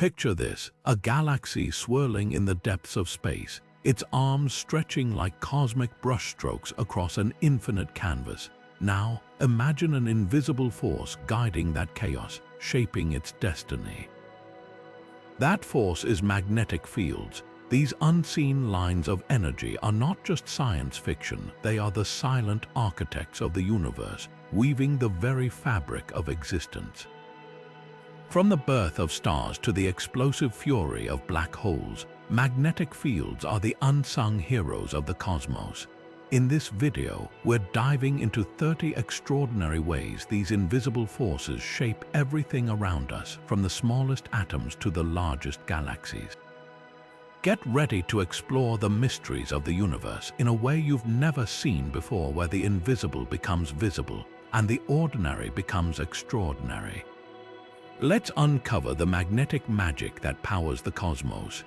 Picture this, a galaxy swirling in the depths of space, its arms stretching like cosmic brushstrokes across an infinite canvas. Now, imagine an invisible force guiding that chaos, shaping its destiny. That force is magnetic fields. These unseen lines of energy are not just science fiction, they are the silent architects of the universe, weaving the very fabric of existence. From the birth of stars to the explosive fury of black holes, magnetic fields are the unsung heroes of the cosmos. In this video, we're diving into 30 extraordinary ways these invisible forces shape everything around us, from the smallest atoms to the largest galaxies. Get ready to explore the mysteries of the universe in a way you've never seen before, where the invisible becomes visible and the ordinary becomes extraordinary. Let's uncover the magnetic magic that powers the cosmos.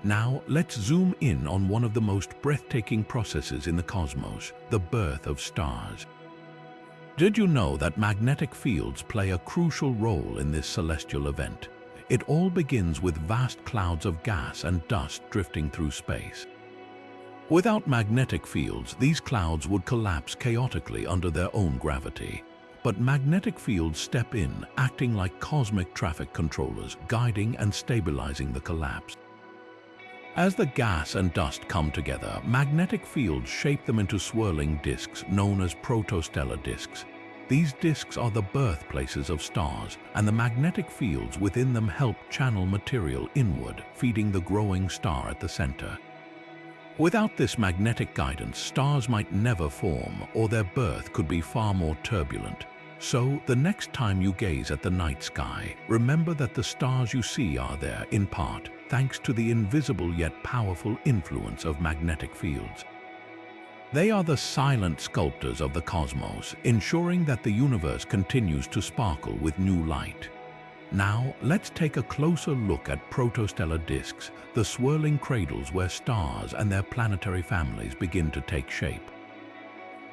Now, let's zoom in on one of the most breathtaking processes in the cosmos, the birth of stars. Did you know that magnetic fields play a crucial role in this celestial event? It all begins with vast clouds of gas and dust drifting through space. Without magnetic fields, these clouds would collapse chaotically under their own gravity. But magnetic fields step in, acting like cosmic traffic controllers, guiding and stabilizing the collapse. As the gas and dust come together, magnetic fields shape them into swirling disks known as protostellar disks. These disks are the birthplaces of stars, and the magnetic fields within them help channel material inward, feeding the growing star at the center. Without this magnetic guidance, stars might never form, or their birth could be far more turbulent. So, the next time you gaze at the night sky, remember that the stars you see are there, in part, thanks to the invisible yet powerful influence of magnetic fields. They are the silent sculptors of the cosmos, ensuring that the universe continues to sparkle with new light. Now, let's take a closer look at protostellar disks, the swirling cradles where stars and their planetary families begin to take shape.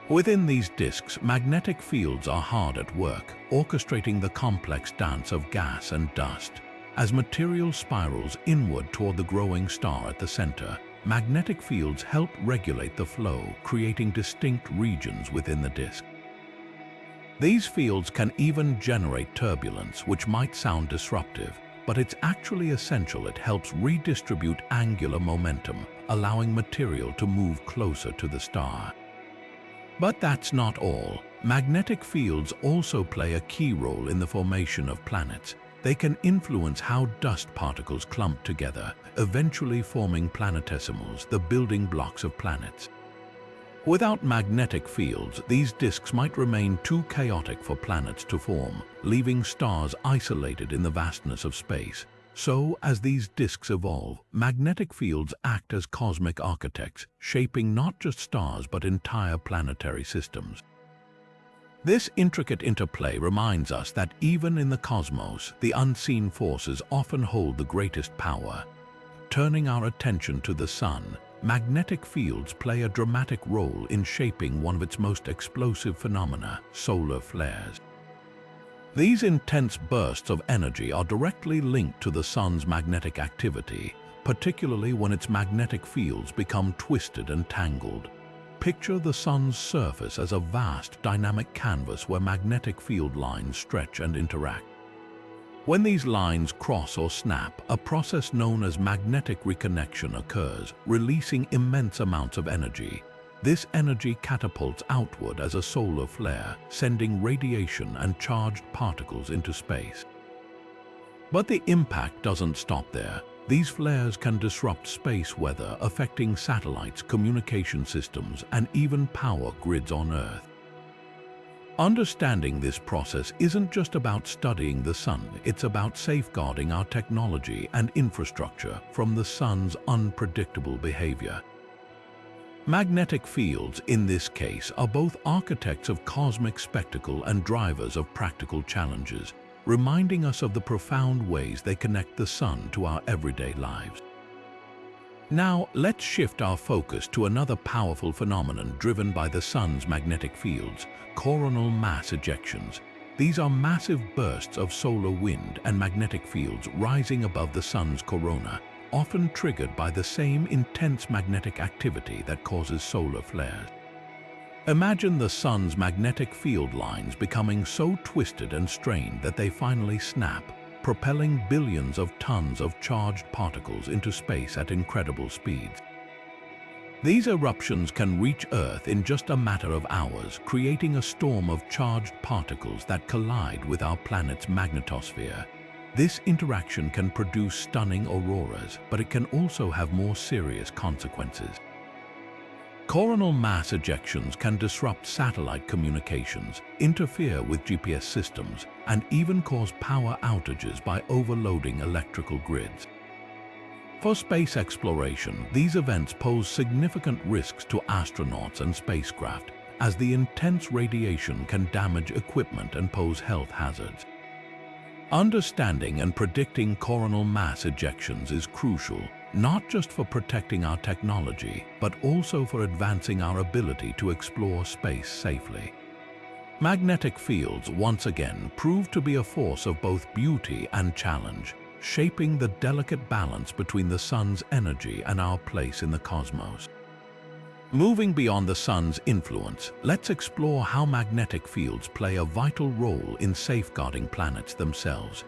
Within these disks, magnetic fields are hard at work, orchestrating the complex dance of gas and dust. As material spirals inward toward the growing star at the center, magnetic fields help regulate the flow, creating distinct regions within the disk. These fields can even generate turbulence, which might sound disruptive, but it's actually essential. It helps redistribute angular momentum, allowing material to move closer to the star. But that's not all. Magnetic fields also play a key role in the formation of planets. They can influence how dust particles clump together, eventually forming planetesimals, the building blocks of planets. Without magnetic fields, these disks might remain too chaotic for planets to form, leaving stars isolated in the vastness of space. So, as these disks evolve, magnetic fields act as cosmic architects, shaping not just stars but entire planetary systems. This intricate interplay reminds us that even in the cosmos, the unseen forces often hold the greatest power. Turning our attention to the Sun, magnetic fields play a dramatic role in shaping one of its most explosive phenomena, solar flares. These intense bursts of energy are directly linked to the Sun's magnetic activity, particularly when its magnetic fields become twisted and tangled. Picture the Sun's surface as a vast, dynamic canvas where magnetic field lines stretch and interact. When these lines cross or snap, a process known as magnetic reconnection occurs, releasing immense amounts of energy. This energy catapults outward as a solar flare, sending radiation and charged particles into space. But the impact doesn't stop there. These flares can disrupt space weather, affecting satellites, communication systems, and even power grids on Earth. Understanding this process isn't just about studying the Sun, it's about safeguarding our technology and infrastructure from the Sun's unpredictable behavior. Magnetic fields, in this case, are both architects of cosmic spectacle and drivers of practical challenges, reminding us of the profound ways they connect the Sun to our everyday lives. Now, let's shift our focus to another powerful phenomenon driven by the Sun's magnetic fields, coronal mass ejections. These are massive bursts of solar wind and magnetic fields rising above the sun's corona, often triggered by the same intense magnetic activity that causes solar flares. Imagine the sun's magnetic field lines becoming so twisted and strained that they finally snap, propelling billions of tons of charged particles into space at incredible speeds. These eruptions can reach Earth in just a matter of hours, creating a storm of charged particles that collide with our planet's magnetosphere. This interaction can produce stunning auroras, but it can also have more serious consequences. Coronal mass ejections can disrupt satellite communications, interfere with GPS systems, and even cause power outages by overloading electrical grids. For space exploration, these events pose significant risks to astronauts and spacecraft, as the intense radiation can damage equipment and pose health hazards. Understanding and predicting coronal mass ejections is crucial, not just for protecting our technology, but also for advancing our ability to explore space safely. Magnetic fields once again prove to be a force of both beauty and challenge, shaping the delicate balance between the sun's energy and our place in the cosmos. Moving beyond the sun's influence, let's explore how magnetic fields play a vital role in safeguarding planets themselves.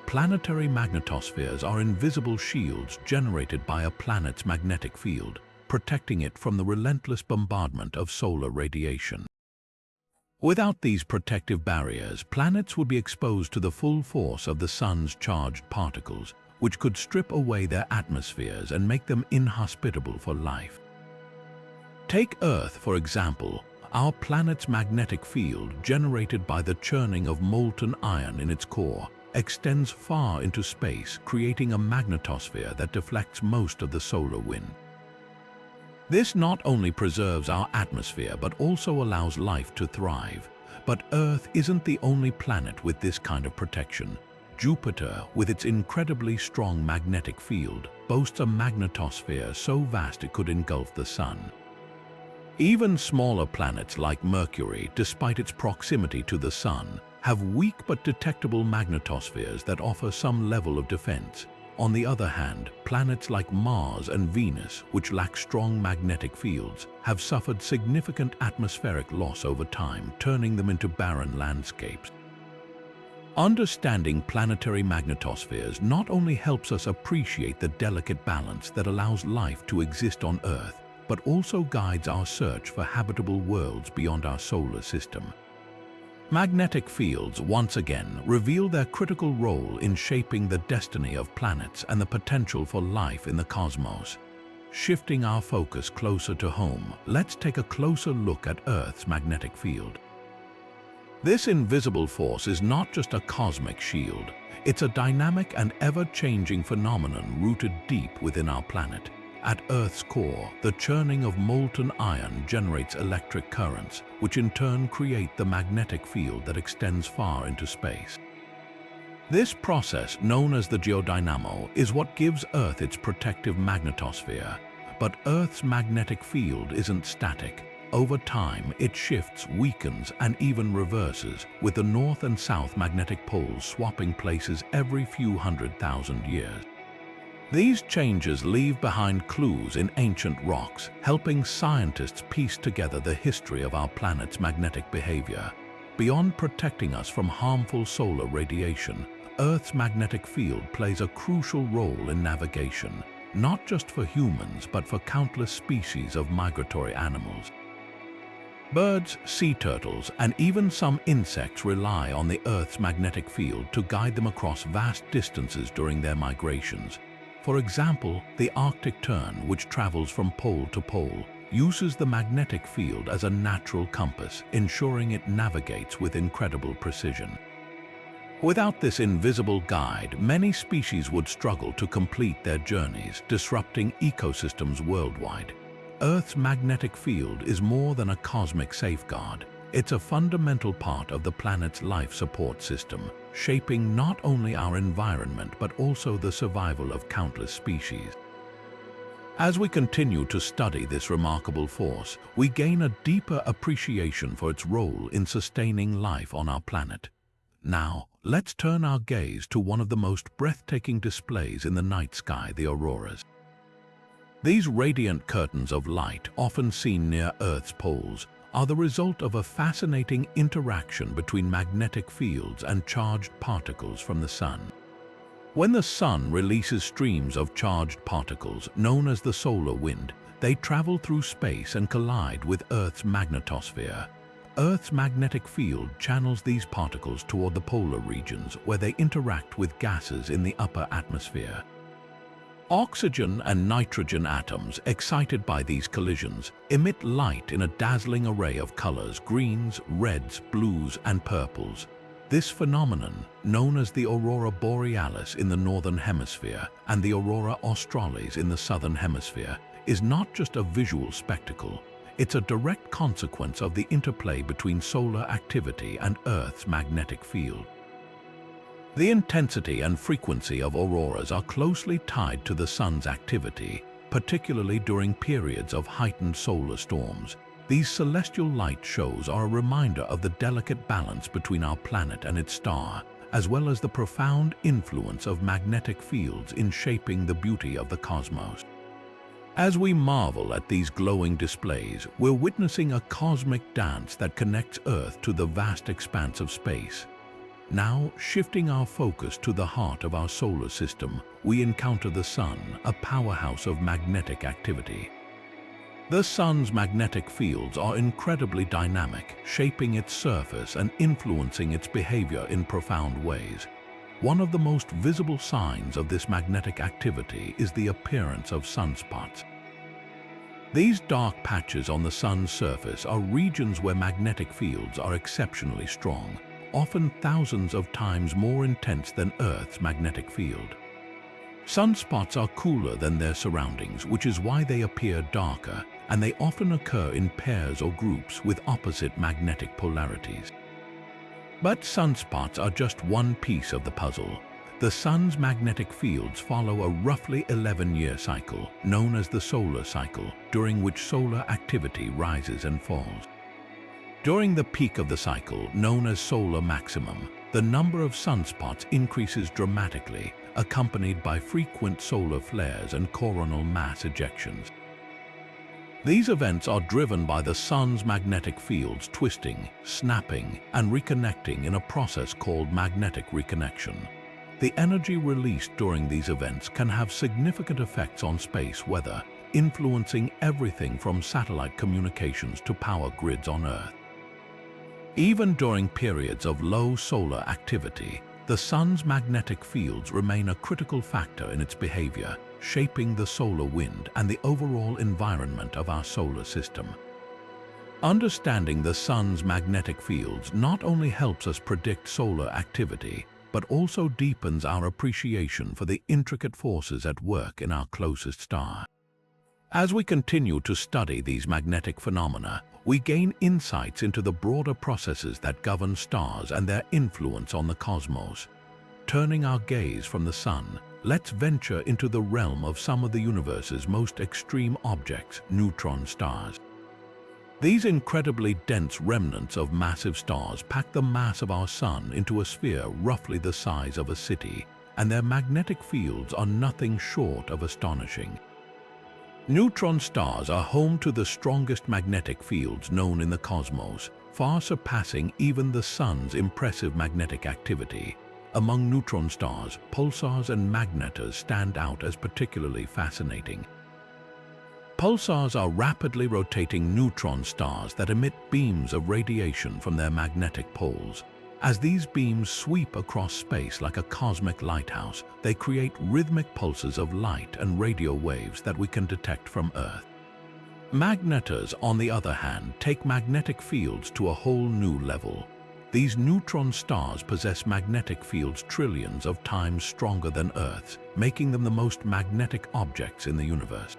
Planetary magnetospheres are invisible shields generated by a planet's magnetic field, protecting it from the relentless bombardment of solar radiation. Without these protective barriers, planets would be exposed to the full force of the sun's charged particles, which could strip away their atmospheres and make them inhospitable for life. Take Earth, for example. Our planet's magnetic field, generated by the churning of molten iron in its core, extends far into space, creating a magnetosphere that deflects most of the solar wind. This not only preserves our atmosphere but also allows life to thrive. But Earth isn't the only planet with this kind of protection. Jupiter, with its incredibly strong magnetic field, boasts a magnetosphere so vast it could engulf the Sun. Even smaller planets like Mercury, despite its proximity to the Sun, have weak but detectable magnetospheres that offer some level of defense. On the other hand, planets like Mars and Venus, which lack strong magnetic fields, have suffered significant atmospheric loss over time, turning them into barren landscapes. Understanding planetary magnetospheres not only helps us appreciate the delicate balance that allows life to exist on Earth, but also guides our search for habitable worlds beyond our solar system. Magnetic fields once again reveal their critical role in shaping the destiny of planets and the potential for life in the cosmos. Shifting our focus closer to home, let's take a closer look at Earth's magnetic field. This invisible force is not just a cosmic shield, it's a dynamic and ever-changing phenomenon rooted deep within our planet. At Earth's core, the churning of molten iron generates electric currents, which in turn create the magnetic field that extends far into space. This process, known as the geodynamo, is what gives Earth its protective magnetosphere. But Earth's magnetic field isn't static. Over time, it shifts, weakens, and even reverses, with the north and south magnetic poles swapping places every few 100,000 years. These changes leave behind clues in ancient rocks, helping scientists piece together the history of our planet's magnetic behavior. Beyond protecting us from harmful solar radiation, Earth's magnetic field plays a crucial role in navigation, not just for humans but for countless species of migratory animals. Birds, sea turtles, and even some insects rely on the Earth's magnetic field to guide them across vast distances during their migrations. For example, the Arctic tern, which travels from pole to pole, uses the magnetic field as a natural compass, ensuring it navigates with incredible precision. Without this invisible guide, many species would struggle to complete their journeys, disrupting ecosystems worldwide. Earth's magnetic field is more than a cosmic safeguard. It's a fundamental part of the planet's life support system, shaping not only our environment but also the survival of countless species. As we continue to study this remarkable force, we gain a deeper appreciation for its role in sustaining life on our planet. Now, let's turn our gaze to one of the most breathtaking displays in the night sky, the auroras. These radiant curtains of light, often seen near Earth's poles, are the result of a fascinating interaction between magnetic fields and charged particles from the sun. When the sun releases streams of charged particles, known as the solar wind, they travel through space and collide with Earth's magnetosphere. Earth's magnetic field channels these particles toward the polar regions, where they interact with gases in the upper atmosphere. Oxygen and nitrogen atoms, excited by these collisions, emit light in a dazzling array of colors: greens, reds, blues, and purples. This phenomenon, known as the aurora borealis in the northern hemisphere and the aurora australis in the southern hemisphere, is not just a visual spectacle. It's a direct consequence of the interplay between solar activity and Earth's magnetic field. The intensity and frequency of auroras are closely tied to the sun's activity, particularly during periods of heightened solar storms. These celestial light shows are a reminder of the delicate balance between our planet and its star, as well as the profound influence of magnetic fields in shaping the beauty of the cosmos. As we marvel at these glowing displays, we're witnessing a cosmic dance that connects Earth to the vast expanse of space. Now, shifting our focus to the heart of our solar system, we encounter the Sun, a powerhouse of magnetic activity. The Sun's magnetic fields are incredibly dynamic, shaping its surface and influencing its behavior in profound ways. One of the most visible signs of this magnetic activity is the appearance of sunspots. These dark patches on the Sun's surface are regions where magnetic fields are exceptionally strong, often thousands of times more intense than Earth's magnetic field. Sunspots are cooler than their surroundings, which is why they appear darker, and they often occur in pairs or groups with opposite magnetic polarities. But sunspots are just one piece of the puzzle. The Sun's magnetic fields follow a roughly 11-year cycle, known as the solar cycle, during which solar activity rises and falls. During the peak of the cycle, known as solar maximum, the number of sunspots increases dramatically, accompanied by frequent solar flares and coronal mass ejections. These events are driven by the Sun's magnetic fields twisting, snapping, and reconnecting in a process called magnetic reconnection. The energy released during these events can have significant effects on space weather, influencing everything from satellite communications to power grids on Earth. Even during periods of low solar activity, the Sun's magnetic fields remain a critical factor in its behavior, shaping the solar wind and the overall environment of our solar system. Understanding the Sun's magnetic fields not only helps us predict solar activity, but also deepens our appreciation for the intricate forces at work in our closest star. As we continue to study these magnetic phenomena, we gain insights into the broader processes that govern stars and their influence on the cosmos. Turning our gaze from the Sun, let's venture into the realm of some of the universe's most extreme objects, neutron stars. These incredibly dense remnants of massive stars pack the mass of our Sun into a sphere roughly the size of a city, and their magnetic fields are nothing short of astonishing. Neutron stars are home to the strongest magnetic fields known in the cosmos, far surpassing even the Sun's impressive magnetic activity. Among neutron stars, pulsars and magnetars stand out as particularly fascinating. Pulsars are rapidly rotating neutron stars that emit beams of radiation from their magnetic poles. As these beams sweep across space like a cosmic lighthouse, they create rhythmic pulses of light and radio waves that we can detect from Earth. Magnetars, on the other hand, take magnetic fields to a whole new level. These neutron stars possess magnetic fields trillions of times stronger than Earth's, making them the most magnetic objects in the universe.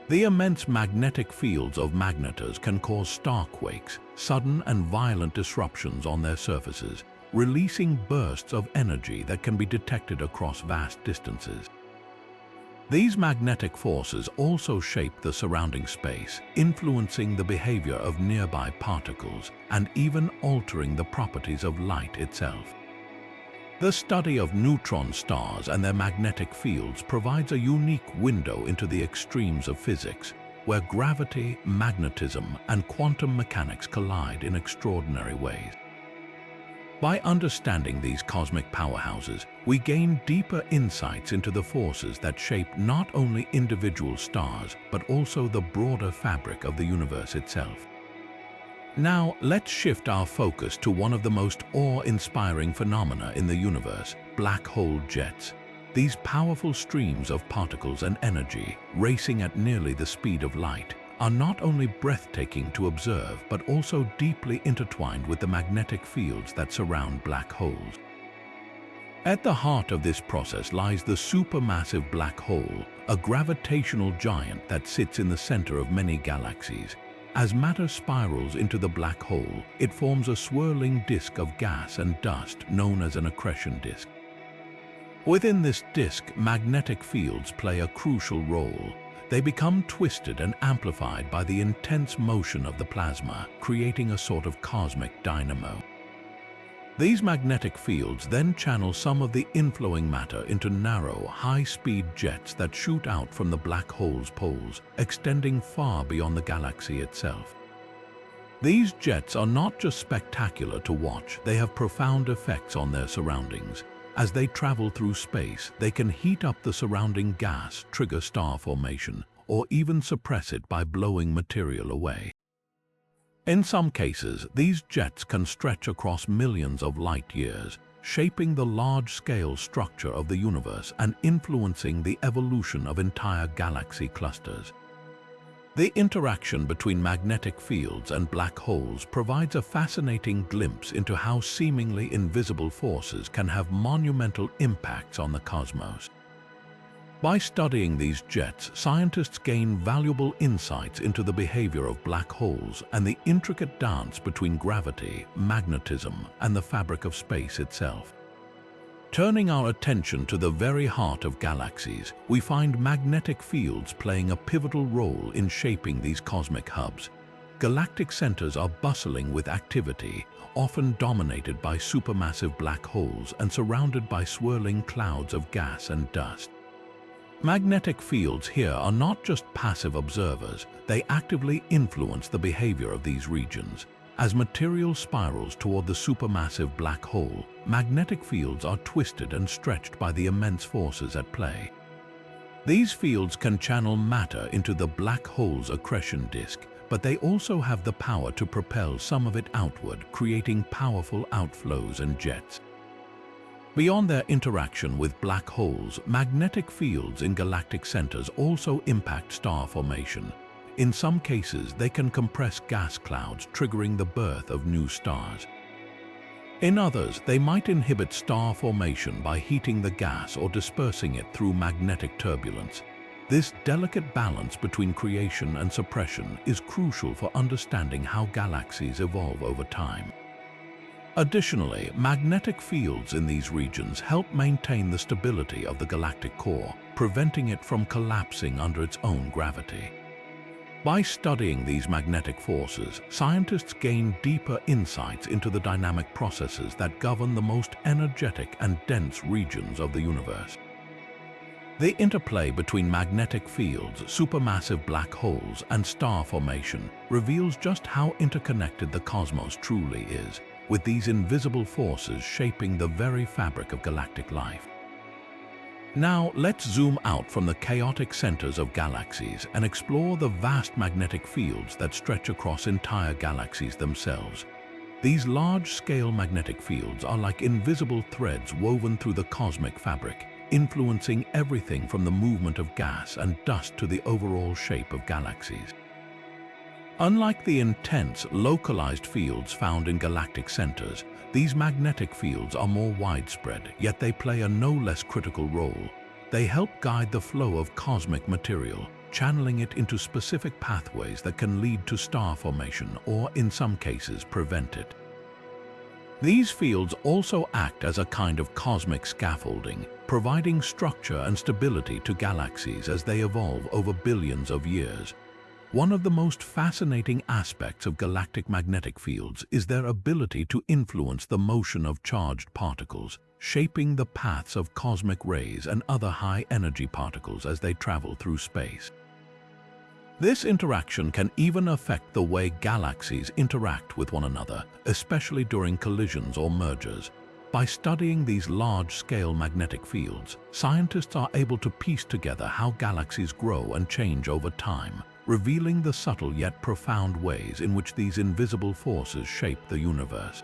The immense magnetic fields of magnetars can cause starquakes, sudden and violent disruptions on their surfaces, releasing bursts of energy that can be detected across vast distances. These magnetic forces also shape the surrounding space, influencing the behavior of nearby particles and even altering the properties of light itself. The study of neutron stars and their magnetic fields provides a unique window into the extremes of physics, where gravity, magnetism, and quantum mechanics collide in extraordinary ways. By understanding these cosmic powerhouses, we gain deeper insights into the forces that shape not only individual stars, but also the broader fabric of the universe itself. Now, let's shift our focus to one of the most awe-inspiring phenomena in the universe, black hole jets. These powerful streams of particles and energy, racing at nearly the speed of light, are not only breathtaking to observe but also deeply intertwined with the magnetic fields that surround black holes. At the heart of this process lies the supermassive black hole, a gravitational giant that sits in the center of many galaxies. As matter spirals into the black hole, it forms a swirling disk of gas and dust known as an accretion disk. Within this disk, magnetic fields play a crucial role. They become twisted and amplified by the intense motion of the plasma, creating a sort of cosmic dynamo. These magnetic fields then channel some of the inflowing matter into narrow, high-speed jets that shoot out from the black hole's poles, extending far beyond the galaxy itself. These jets are not just spectacular to watch, they have profound effects on their surroundings. As they travel through space, they can heat up the surrounding gas, trigger star formation, or even suppress it by blowing material away. In some cases, these jets can stretch across millions of light-years, shaping the large-scale structure of the universe and influencing the evolution of entire galaxy clusters. The interaction between magnetic fields and black holes provides a fascinating glimpse into how seemingly invisible forces can have monumental impacts on the cosmos. By studying these jets, scientists gain valuable insights into the behavior of black holes and the intricate dance between gravity, magnetism, and the fabric of space itself. Turning our attention to the very heart of galaxies, we find magnetic fields playing a pivotal role in shaping these cosmic hubs. Galactic centers are bustling with activity, often dominated by supermassive black holes and surrounded by swirling clouds of gas and dust. Magnetic fields here are not just passive observers, they actively influence the behavior of these regions. As material spirals toward the supermassive black hole, magnetic fields are twisted and stretched by the immense forces at play. These fields can channel matter into the black hole's accretion disk, but they also have the power to propel some of it outward, creating powerful outflows and jets. Beyond their interaction with black holes, magnetic fields in galactic centers also impact star formation. In some cases, they can compress gas clouds, triggering the birth of new stars. In others, they might inhibit star formation by heating the gas or dispersing it through magnetic turbulence. This delicate balance between creation and suppression is crucial for understanding how galaxies evolve over time. Additionally, magnetic fields in these regions help maintain the stability of the galactic core, preventing it from collapsing under its own gravity. By studying these magnetic forces, scientists gain deeper insights into the dynamic processes that govern the most energetic and dense regions of the universe. The interplay between magnetic fields, supermassive black holes, and star formation reveals just how interconnected the cosmos truly is, with these invisible forces shaping the very fabric of galactic life. Now, let's zoom out from the chaotic centers of galaxies and explore the vast magnetic fields that stretch across entire galaxies themselves. These large-scale magnetic fields are like invisible threads woven through the cosmic fabric, influencing everything from the movement of gas and dust to the overall shape of galaxies. Unlike the intense, localized fields found in galactic centers, these magnetic fields are more widespread, yet they play a no less critical role. They help guide the flow of cosmic material, channeling it into specific pathways that can lead to star formation or, in some cases, prevent it. These fields also act as a kind of cosmic scaffolding, providing structure and stability to galaxies as they evolve over billions of years. One of the most fascinating aspects of galactic magnetic fields is their ability to influence the motion of charged particles, shaping the paths of cosmic rays and other high-energy particles as they travel through space. This interaction can even affect the way galaxies interact with one another, especially during collisions or mergers. By studying these large-scale magnetic fields, scientists are able to piece together how galaxies grow and change over time, revealing the subtle yet profound ways in which these invisible forces shape the universe.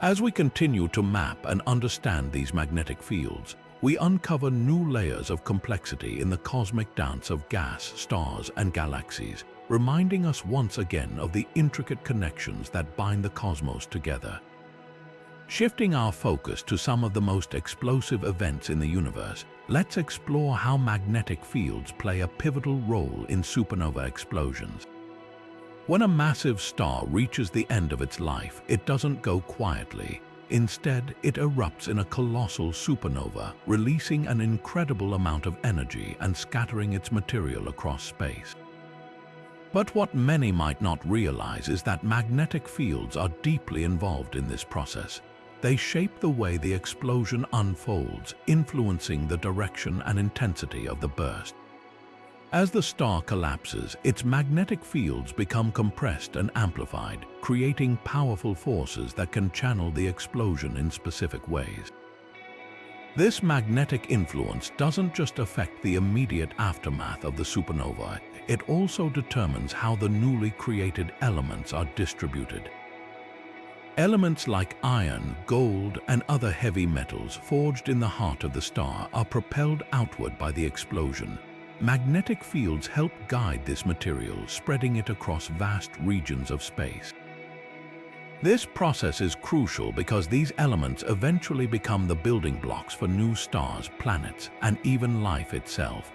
As we continue to map and understand these magnetic fields, we uncover new layers of complexity in the cosmic dance of gas, stars, and galaxies, reminding us once again of the intricate connections that bind the cosmos together. Shifting our focus to some of the most explosive events in the universe, let's explore how magnetic fields play a pivotal role in supernova explosions. When a massive star reaches the end of its life, it doesn't go quietly. Instead, it erupts in a colossal supernova, releasing an incredible amount of energy and scattering its material across space. But what many might not realize is that magnetic fields are deeply involved in this process. They shape the way the explosion unfolds, influencing the direction and intensity of the burst. As the star collapses, its magnetic fields become compressed and amplified, creating powerful forces that can channel the explosion in specific ways. This magnetic influence doesn't just affect the immediate aftermath of the supernova, it also determines how the newly created elements are distributed. Elements like iron, gold, and other heavy metals forged in the heart of the star are propelled outward by the explosion. Magnetic fields help guide this material, spreading it across vast regions of space. This process is crucial because these elements eventually become the building blocks for new stars, planets, and even life itself.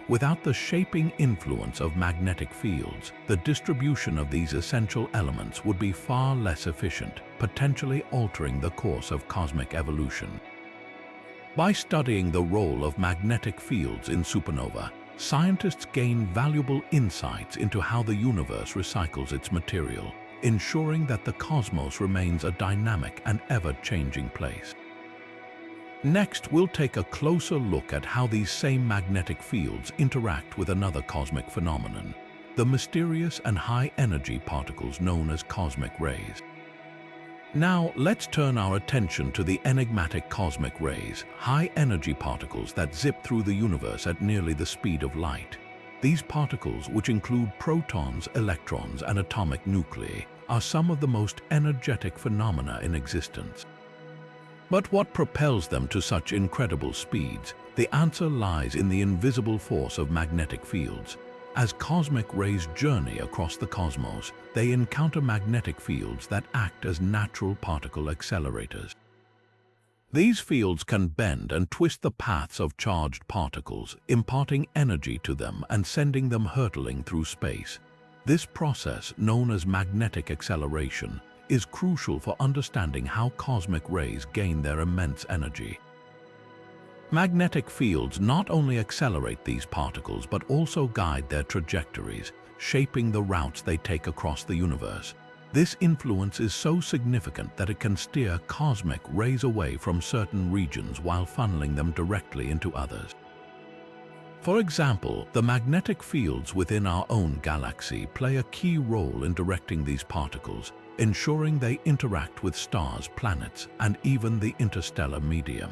Without the shaping influence of magnetic fields, the distribution of these essential elements would be far less efficient, potentially altering the course of cosmic evolution. By studying the role of magnetic fields in supernova, scientists gain valuable insights into how the universe recycles its material, ensuring that the cosmos remains a dynamic and ever-changing place. Next, we'll take a closer look at how these same magnetic fields interact with another cosmic phenomenon, the mysterious and high-energy particles known as cosmic rays. Now, let's turn our attention to the enigmatic cosmic rays, high-energy particles that zip through the universe at nearly the speed of light. These particles, which include protons, electrons, and atomic nuclei, are some of the most energetic phenomena in existence. But what propels them to such incredible speeds? The answer lies in the invisible force of magnetic fields. As cosmic rays journey across the cosmos, they encounter magnetic fields that act as natural particle accelerators. These fields can bend and twist the paths of charged particles, imparting energy to them and sending them hurtling through space. This process, known as magnetic acceleration, is crucial for understanding how cosmic rays gain their immense energy. Magnetic fields not only accelerate these particles but also guide their trajectories, shaping the routes they take across the universe. This influence is so significant that it can steer cosmic rays away from certain regions while funneling them directly into others. For example, the magnetic fields within our own galaxy play a key role in directing these particles, ensuring they interact with stars, planets, and even the interstellar medium.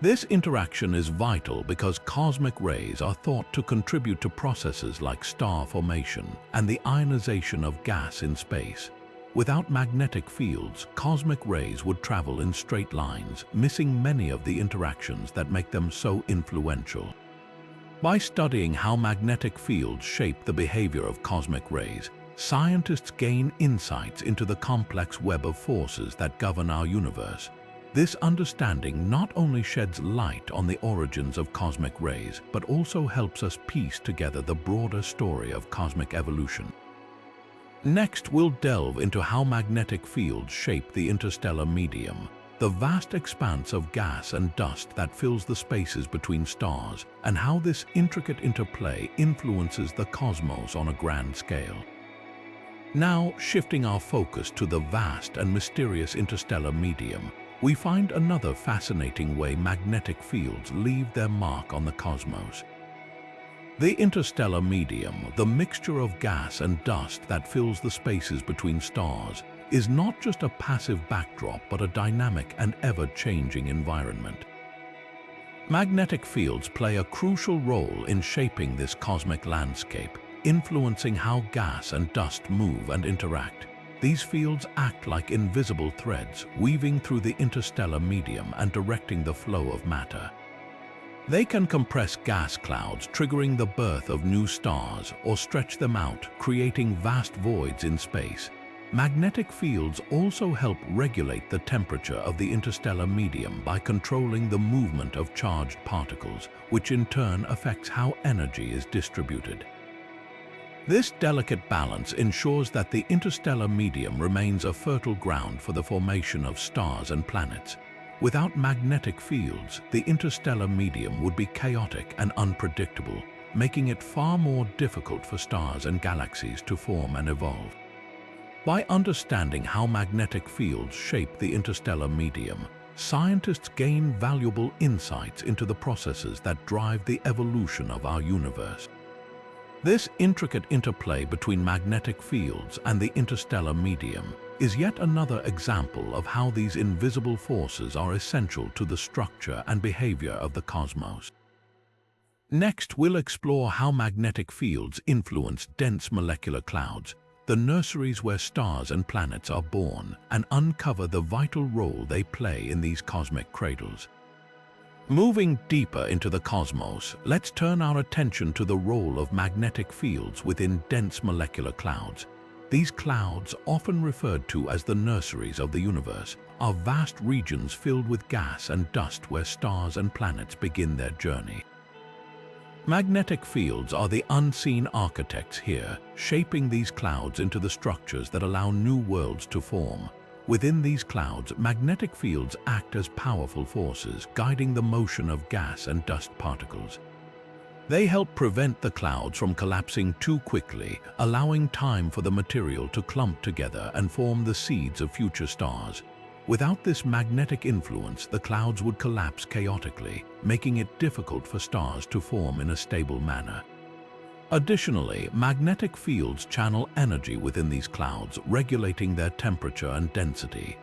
This interaction is vital because cosmic rays are thought to contribute to processes like star formation and the ionization of gas in space. Without magnetic fields, cosmic rays would travel in straight lines, missing many of the interactions that make them so influential. By studying how magnetic fields shape the behavior of cosmic rays, scientists gain insights into the complex web of forces that govern our universe. This understanding not only sheds light on the origins of cosmic rays, but also helps us piece together the broader story of cosmic evolution. Next, we'll delve into how magnetic fields shape the interstellar medium. the vast expanse of gas and dust that fills the spaces between stars, and how this intricate interplay influences the cosmos on a grand scale. Now, shifting our focus to the vast and mysterious interstellar medium, we find another fascinating way magnetic fields leave their mark on the cosmos. The interstellar medium, the mixture of gas and dust that fills the spaces between stars, is not just a passive backdrop but a dynamic and ever-changing environment. Magnetic fields play a crucial role in shaping this cosmic landscape, influencing how gas and dust move and interact. These fields act like invisible threads, weaving through the interstellar medium and directing the flow of matter. They can compress gas clouds, triggering the birth of new stars, or stretch them out, creating vast voids in space. Magnetic fields also help regulate the temperature of the interstellar medium by controlling the movement of charged particles, which in turn affects how energy is distributed. This delicate balance ensures that the interstellar medium remains a fertile ground for the formation of stars and planets. Without magnetic fields, the interstellar medium would be chaotic and unpredictable, making it far more difficult for stars and galaxies to form and evolve. By understanding how magnetic fields shape the interstellar medium, scientists gain valuable insights into the processes that drive the evolution of our universe. This intricate interplay between magnetic fields and the interstellar medium is yet another example of how these invisible forces are essential to the structure and behavior of the cosmos. Next, we'll explore how magnetic fields influence dense molecular clouds, the nurseries where stars and planets are born, and uncover the vital role they play in these cosmic cradles. Moving deeper into the cosmos, let's turn our attention to the role of magnetic fields within dense molecular clouds. These clouds, often referred to as the nurseries of the universe, are vast regions filled with gas and dust where stars and planets begin their journey. Magnetic fields are the unseen architects here, shaping these clouds into the structures that allow new worlds to form. Within these clouds, magnetic fields act as powerful forces, guiding the motion of gas and dust particles. They help prevent the clouds from collapsing too quickly, allowing time for the material to clump together and form the seeds of future stars. Without this magnetic influence, the clouds would collapse chaotically, making it difficult for stars to form in a stable manner. Additionally, magnetic fields channel energy within these clouds, regulating their temperature and density.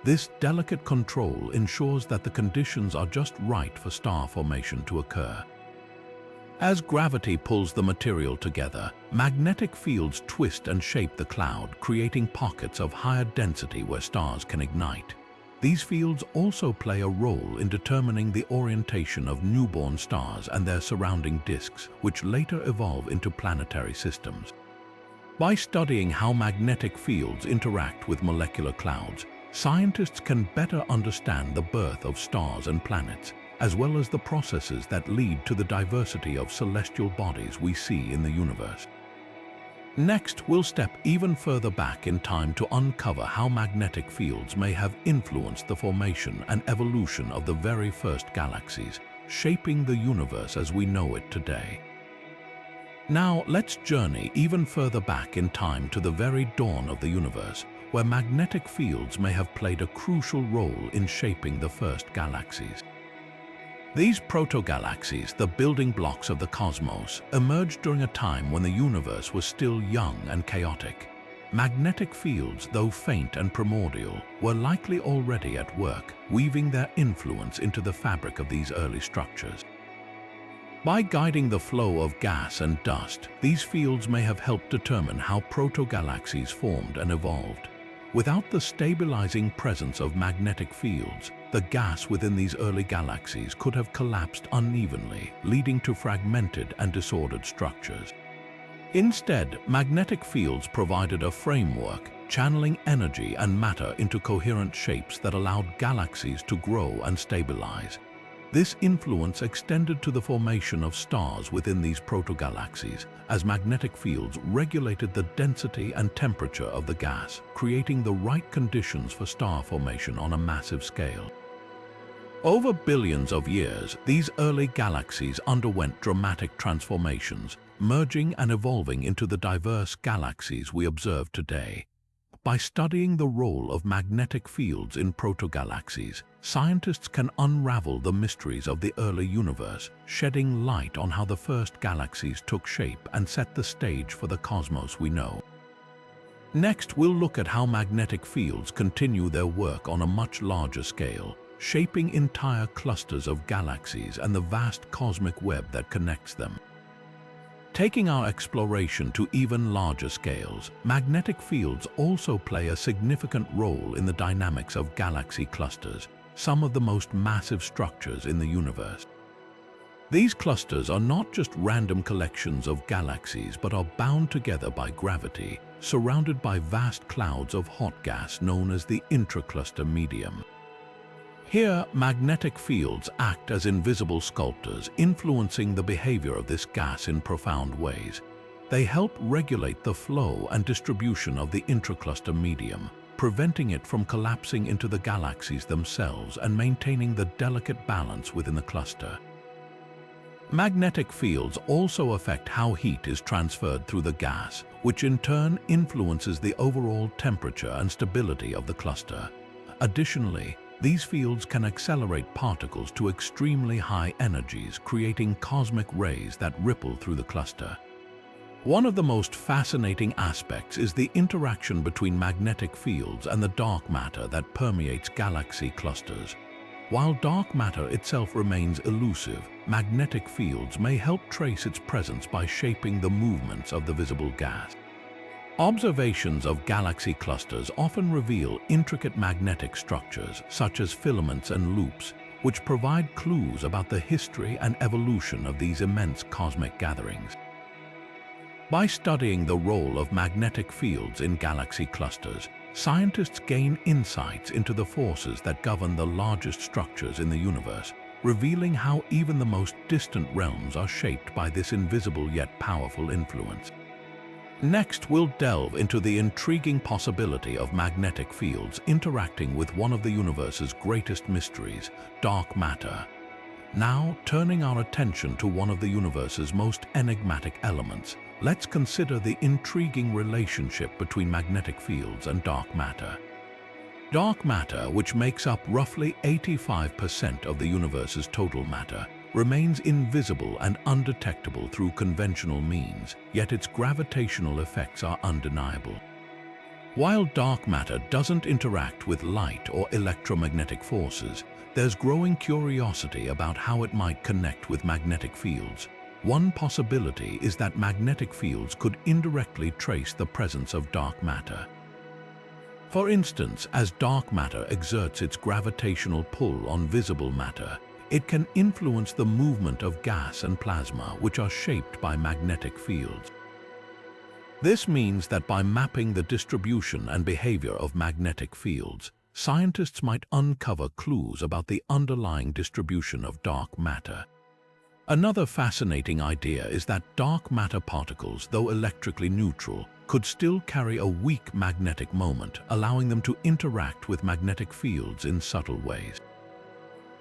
This delicate control ensures that the conditions are just right for star formation to occur. As gravity pulls the material together, magnetic fields twist and shape the cloud, creating pockets of higher density where stars can ignite. These fields also play a role in determining the orientation of newborn stars and their surrounding disks, which later evolve into planetary systems. By studying how magnetic fields interact with molecular clouds, scientists can better understand the birth of stars and planets, as well as the processes that lead to the diversity of celestial bodies we see in the universe. Next, we'll step even further back in time to uncover how magnetic fields may have influenced the formation and evolution of the very first galaxies, shaping the universe as we know it today. Now, let's journey even further back in time to the very dawn of the universe, where magnetic fields may have played a crucial role in shaping the first galaxies. These proto-galaxies, the building blocks of the cosmos, emerged during a time when the universe was still young and chaotic. Magnetic fields, though faint and primordial, were likely already at work, weaving their influence into the fabric of these early structures. By guiding the flow of gas and dust, these fields may have helped determine how proto-galaxies formed and evolved. Without the stabilizing presence of magnetic fields, the gas within these early galaxies could have collapsed unevenly, leading to fragmented and disordered structures. Instead, magnetic fields provided a framework, channeling energy and matter into coherent shapes that allowed galaxies to grow and stabilize. This influence extended to the formation of stars within these protogalaxies, as magnetic fields regulated the density and temperature of the gas, creating the right conditions for star formation on a massive scale. Over billions of years, these early galaxies underwent dramatic transformations, merging and evolving into the diverse galaxies we observe today. By studying the role of magnetic fields in protogalaxies, scientists can unravel the mysteries of the early universe, shedding light on how the first galaxies took shape and set the stage for the cosmos we know. Next, we'll look at how magnetic fields continue their work on a much larger scale, shaping entire clusters of galaxies and the vast cosmic web that connects them. Taking our exploration to even larger scales, magnetic fields also play a significant role in the dynamics of galaxy clusters, some of the most massive structures in the universe. These clusters are not just random collections of galaxies but are bound together by gravity, surrounded by vast clouds of hot gas known as the intracluster medium. Here, magnetic fields act as invisible sculptors, influencing the behavior of this gas in profound ways. They help regulate the flow and distribution of the intracluster medium, preventing it from collapsing into the galaxies themselves and maintaining the delicate balance within the cluster. Magnetic fields also affect how heat is transferred through the gas, which in turn influences the overall temperature and stability of the cluster. Additionally, these fields can accelerate particles to extremely high energies, creating cosmic rays that ripple through the cluster. One of the most fascinating aspects is the interaction between magnetic fields and the dark matter that permeates galaxy clusters. While dark matter itself remains elusive, magnetic fields may help trace its presence by shaping the movements of the visible gas. Observations of galaxy clusters often reveal intricate magnetic structures, such as filaments and loops, which provide clues about the history and evolution of these immense cosmic gatherings. By studying the role of magnetic fields in galaxy clusters, scientists gain insights into the forces that govern the largest structures in the universe, revealing how even the most distant realms are shaped by this invisible yet powerful influence. Next, we'll delve into the intriguing possibility of magnetic fields interacting with one of the universe's greatest mysteries, dark matter. Now, turning our attention to one of the universe's most enigmatic elements, let's consider the intriguing relationship between magnetic fields and dark matter. Dark matter, which makes up roughly 85% of the universe's total matter, remains invisible and undetectable through conventional means, yet its gravitational effects are undeniable. While dark matter doesn't interact with light or electromagnetic forces, there's growing curiosity about how it might connect with magnetic fields. One possibility is that magnetic fields could indirectly trace the presence of dark matter. For instance, as dark matter exerts its gravitational pull on visible matter, it can influence the movement of gas and plasma, which are shaped by magnetic fields. This means that by mapping the distribution and behavior of magnetic fields, scientists might uncover clues about the underlying distribution of dark matter. Another fascinating idea is that dark matter particles, though electrically neutral, could still carry a weak magnetic moment, allowing them to interact with magnetic fields in subtle ways.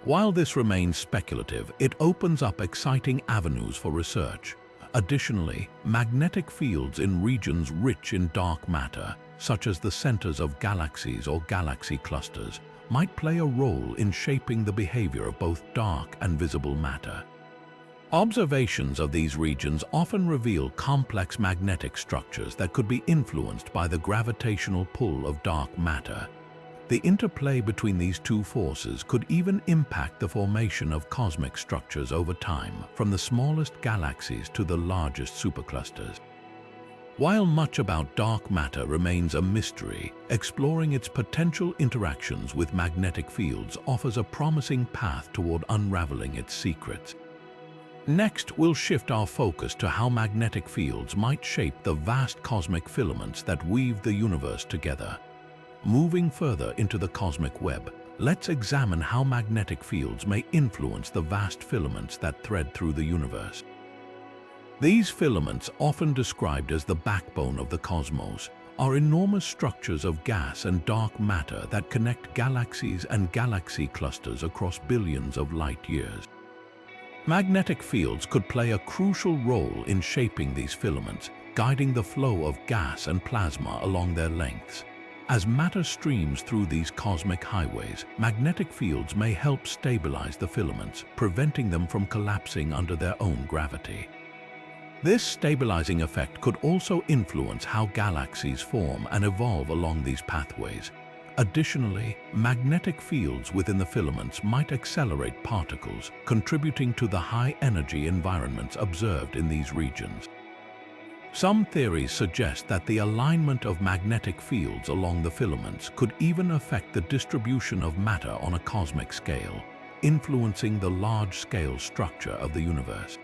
While this remains speculative, it opens up exciting avenues for research. Additionally, magnetic fields in regions rich in dark matter, such as the centers of galaxies or galaxy clusters, might play a role in shaping the behavior of both dark and visible matter. Observations of these regions often reveal complex magnetic structures that could be influenced by the gravitational pull of dark matter. The interplay between these two forces could even impact the formation of cosmic structures over time, from the smallest galaxies to the largest superclusters. While much about dark matter remains a mystery, exploring its potential interactions with magnetic fields offers a promising path toward unraveling its secrets. Next, we'll shift our focus to how magnetic fields might shape the vast cosmic filaments that weave the universe together. Moving further into the cosmic web, let's examine how magnetic fields may influence the vast filaments that thread through the universe. These filaments, often described as the backbone of the cosmos, are enormous structures of gas and dark matter that connect galaxies and galaxy clusters across billions of light years. Magnetic fields could play a crucial role in shaping these filaments, guiding the flow of gas and plasma along their lengths. As matter streams through these cosmic highways, magnetic fields may help stabilize the filaments, preventing them from collapsing under their own gravity. This stabilizing effect could also influence how galaxies form and evolve along these pathways. Additionally, magnetic fields within the filaments might accelerate particles, contributing to the high-energy environments observed in these regions. Some theories suggest that the alignment of magnetic fields along the filaments could even affect the distribution of matter on a cosmic scale, influencing the large-scale structure of the universe.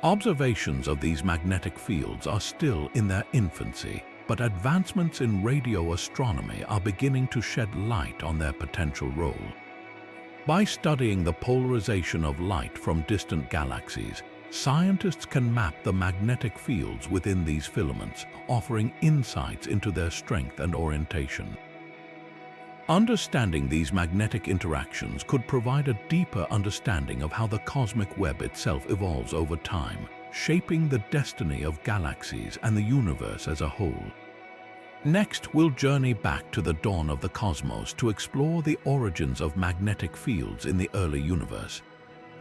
Observations of these magnetic fields are still in their infancy, but advancements in radio astronomy are beginning to shed light on their potential role. By studying the polarization of light from distant galaxies, scientists can map the magnetic fields within these filaments, offering insights into their strength and orientation. Understanding these magnetic interactions could provide a deeper understanding of how the cosmic web itself evolves over time, shaping the destiny of galaxies and the universe as a whole. Next, we'll journey back to the dawn of the cosmos to explore the origins of magnetic fields in the early universe.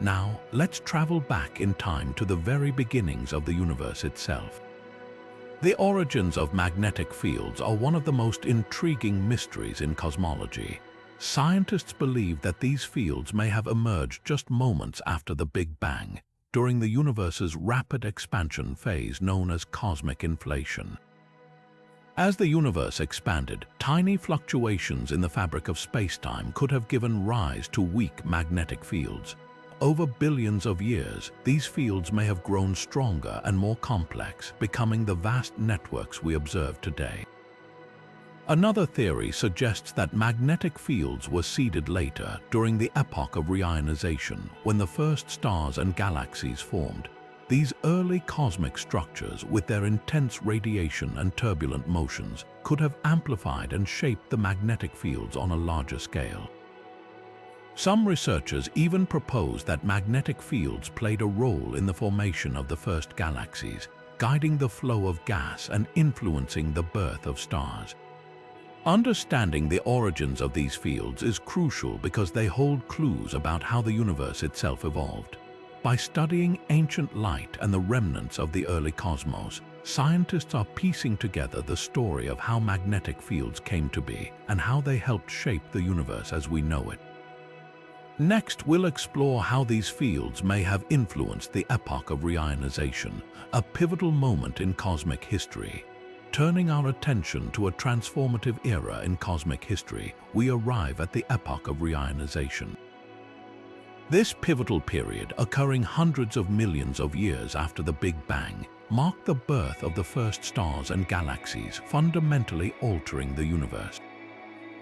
Now, let's travel back in time to the very beginnings of the universe itself. The origins of magnetic fields are one of the most intriguing mysteries in cosmology. Scientists believe that these fields may have emerged just moments after the Big Bang, during the universe's rapid expansion phase known as cosmic inflation. As the universe expanded, tiny fluctuations in the fabric of space-time could have given rise to weak magnetic fields. Over billions of years, these fields may have grown stronger and more complex, becoming the vast networks we observe today. Another theory suggests that magnetic fields were seeded later, during the epoch of reionization, when the first stars and galaxies formed. These early cosmic structures, with their intense radiation and turbulent motions, could have amplified and shaped the magnetic fields on a larger scale. Some researchers even propose that magnetic fields played a role in the formation of the first galaxies, guiding the flow of gas and influencing the birth of stars. Understanding the origins of these fields is crucial because they hold clues about how the universe itself evolved. By studying ancient light and the remnants of the early cosmos, scientists are piecing together the story of how magnetic fields came to be and how they helped shape the universe as we know it. Next, we'll explore how these fields may have influenced the epoch of reionization, a pivotal moment in cosmic history. Turning our attention to a transformative era in cosmic history, we arrive at the epoch of reionization. This pivotal period, occurring hundreds of millions of years after the Big Bang, marked the birth of the first stars and galaxies, fundamentally altering the universe.